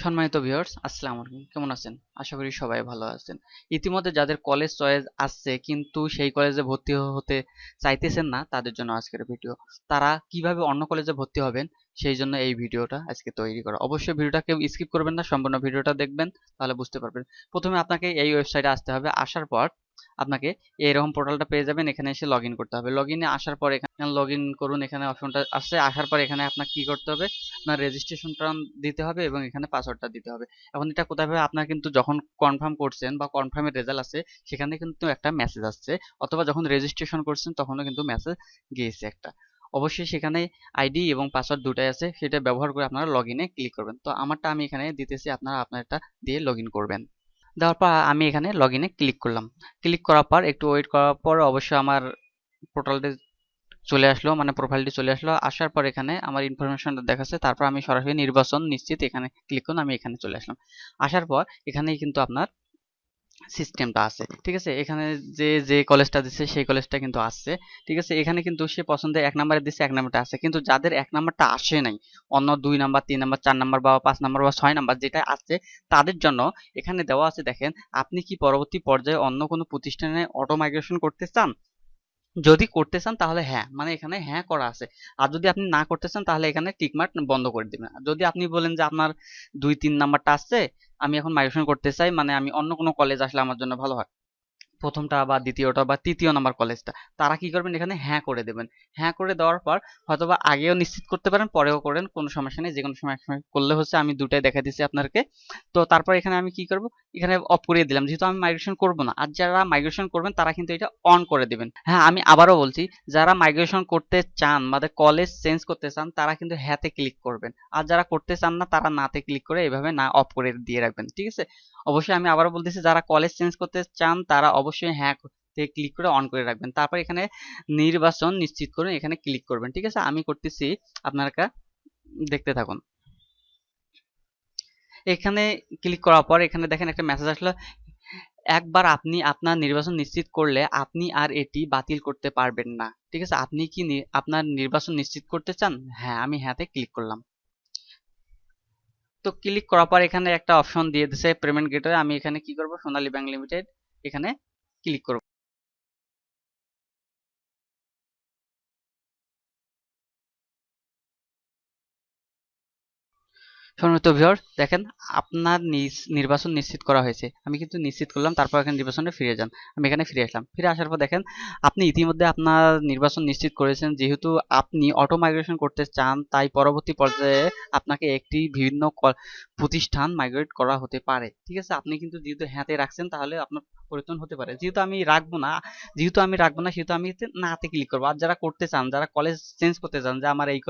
সম্মানিত ভিউয়ার্স, আসসালামু আলাইকুম। কেমন আছেন? আশা করি সবাই ভালো আছেন। ইতিমধ্যে যাদের কলেজ চয়েস আসছে কিন্তু সেই কলেজে ভর্তি হতে চাইতেছেন না, তাদের জন্য আজকের ভিডিও। তারা কিভাবে অন্য কলেজে ভর্তি হবেন সেই জন্য এই ভিডিওটা আজকে তৈরি করা। অবশ্যই ভিডিওটা কেউ স্কিপ করবেন না, সম্পূর্ণ ভিডিওটা দেখবেন, তাহলে বুঝতে পারবেন। প্রথমে আপনাকে এই ওয়েবসাইটে আসতে হবে। আসার পর আপনাকে এরকম পোর্টালটা পেয়ে যাবেন। এখানে এসে লগ ইন করতে হবে। লগ ইনে আসার পর এখানে লগ ইন করুন, এখানে অপশনটা আসছে। আসার পর এখানে আপনার কি করতে হবে, আপনার রেজিস্ট্রেশনটা দিতে হবে এবং এখানে পাসওয়ার্ডটা দিতে হবে। এখন এটা কোথায় পাবে, আপনার কিন্তু যখন কনফার্ম করছেন বা কনফার্মের রেজাল্ট আছে সেখানে কিন্তু একটা মেসেজ আসছে, অথবা যখন রেজিস্ট্রেশন করছেন তখনও কিন্তু মেসেজ গিয়েছে একটা। অবশ্যই সেখানে আইডি এবং পাসওয়ার্ড দুটাই আছে, সেটা ব্যবহার করে আপনারা লগ ইনে ক্লিক করবেন। তো আমারটা আমি এখানে দিতেছি, আপনারা আপনারটা দিয়ে লগ ইন করবেন। দেওয়ার পর আমি এখানে লগ ইনে ক্লিক করলাম। ক্লিক করার পর একটু ওয়েট করার পর অবশ্যই আমার পোর্টালটি চলে আসলো, মানে প্রোফাইলটি চলে আসলো। আসার পর এখানে আমার ইনফরমেশনটা দেখাচ্ছে। তারপর আমি সরাসরি নির্বাচন নিশ্চিত এখানে ক্লিক করলাম, আমি এখানে চলে আসলাম। আসার পর এখানেই কিন্তু আপনার সিস্টেমটা আছে, ঠিক আছে। এখানে যে যে কলেজটা দিচ্ছে সেই কলেজটা কিন্তু আসছে, ঠিক আছে। এখানে কিন্তু সে পছন্দের 1 নাম্বারে দিচ্ছে, 1 নাম্বারটা আছে, কিন্তু যাদের 1 নাম্বারটা আসে নাই, অন্য 2 নাম্বার 3 নাম্বার 4 নাম্বার বা 5 নাম্বার বা 6 নাম্বার যেটা আছে তাদের জন্য এখানে দেওয়া আছে। দেখেন, আপনি কি পরবর্তী পর্যায়ে অন্য কোনো প্রতিষ্ঠানে অটো মাইগ্রেশন করতে চান? যদি করতে চান তাহলে হ্যাঁ, মানে এখানে হ্যাঁ করা আছে। আর যদি আপনি না করতে চান তাহলে এখানে টিকমার্ক বন্ধ করে দিবেন। আর যদি আপনি বলেন যে আপনার 2 3 নাম্বারটা আসছে, আমি এখন মাইগ্রেশন করতে চাই, মানে আমি অন্য কোনো কলেজ আসলে আমার জন্য ভালো হয়, প্রথমটা বা দ্বিতীয়টা বা তৃতীয় নাম্বার কলেজটা, তারা কি করবেন, এখানে হ্যাঁ করে দেবেন। হ্যাঁ করে দেওয়ার পর হয়তোবা আগেও নিশ্চিত করতে পারেন, পরেও করেন, কোনো সমস্যা নেই, যে কোনো সময় একসময় করলে হচ্ছে। আমি দুটাই দেখা দিচ্ছি আপনাকে। তো তারপর এখানে আমি কি করব, এখানে অফ করে দিলাম, যেহেতু আমি মাইগ্রেশন করব না। আর যারা মাইগ্রেশন করবেন তারা কিন্তু এটা অন করে দিবেন। হ্যাঁ, আমি আবারও বলছি, যারা মাইগ্রেশন করতে চান মানে কলেজ চেঞ্জ করতে চান তারা কিন্তু হ্যাঁতে ক্লিক করবেন। আর যারা করতে চান না তারা নাতে ক্লিক করে এভাবে না অফ করে দিয়ে রাখবেন, ঠিক আছে। অবশ্যই আমি আবারও বলতেছি, যারা কলেজ চেঞ্জ করতে চান তারা অবশ্যই হ্যাঁ তে ক্লিক করে অন করে রাখবেন। তারপর এখানে নির্বাচন নিশ্চিত করুন, এখানে ক্লিক করবেন, ঠিক আছে। আমি করতেছি, আপনারা দেখতে থাকুন। এখানে ক্লিক করার পর এখানে দেখেন একটা মেসেজ আসলো, একবার আপনি আপনার নির্বাচন নিশ্চিত করলে আপনি আর এটি বাতিল করতে পারবেন না, ঠিক আছে। আপনি কি আপনার নির্বাচন নিশ্চিত করতে চান? হ্যাঁ, আমি হ্যাঁতে ক্লিক করলাম। তো ক্লিক করার পর এখানে একটা অপশন দিয়ে দিছে পেমেন্ট গেটওয়ে। আমি এখানে কি করব, সোনালী ব্যাংক লিমিটেড এখানে ক্লিক করব। সম্মানিত ভিউয়ার্স, দেখেন আপনার নির্বাচন নিশ্চিত করা হয়েছে। আমি কিন্তু নিশ্চিত করলাম, তারপর এখানে নির্বাচনে ফিরে যান। আমি এখানে ফিরে আসলাম। ফিরে আসার পর দেখেন আপনি ইতিমধ্যে আপনার নির্বাচন নিশ্চিত করেছেন। যেহেতু আপনি অটো মাইগ্রেশন করতে চান, তাই পরবর্তী পর্যায়ে আপনাকে একটি বিভিন্ন প্রতিষ্ঠান মাইগ্রেট করা হতে পারে, ঠিক আছে। আপনি কিন্তু যেহেতু হ্যাঁতে রাখছেন তাহলে আপনার পরিবর্তন হতে পারে। যেহেতু আমি রাখবো না সেহেতু আমি নাতে ক্লিক করবো। আর যারা করতে চান, যারা কলেজ চেঞ্জ করতে চান, যে আমার এই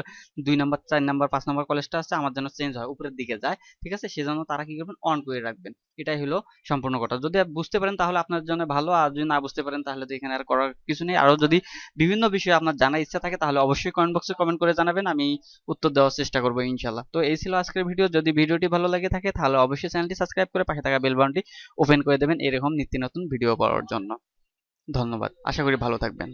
2 নাম্বার 4 নাম্বার 5 নাম্বার কলেজটা আছে আমার জন্য চেঞ্জ হয়, উপরের দিকে যায়, ঠিক আছে, সেজন্য তারা কি করবেন, অন করে রাখবেন। এটাই হলো সম্পূর্ণ কথা। যদি বুঝতে পারেন তাহলে আপনার জন্য ভালো, আর যদি না বুঝতে পারেন তাহলে তো এখানে আর করার কিছু নেই। আরো যদি বিভিন্ন বিষয়ে আপনার জানার ইচ্ছা থাকে তাহলে অবশ্যই কমেন্ট বক্সে কমেন্ট করে জানাবেন, আমি উত্তর দেওয়ার চেষ্টা করবো ইনশাল্লাহ। তো এই ছিল আজকের ভিডিও। যদি ভিডিওটি ভালো লাগে থাকে তাহলে অবশ্যই চ্যানেলটি সাবস্ক্রাইব করে পাশে থাকা বেল বাটনটি ওপেন করে দেবেন এরকম নিত্য নতুন ভিডিও পাওয়ার জন্য। ধন্যবাদ, আশা করি ভালো থাকবেন।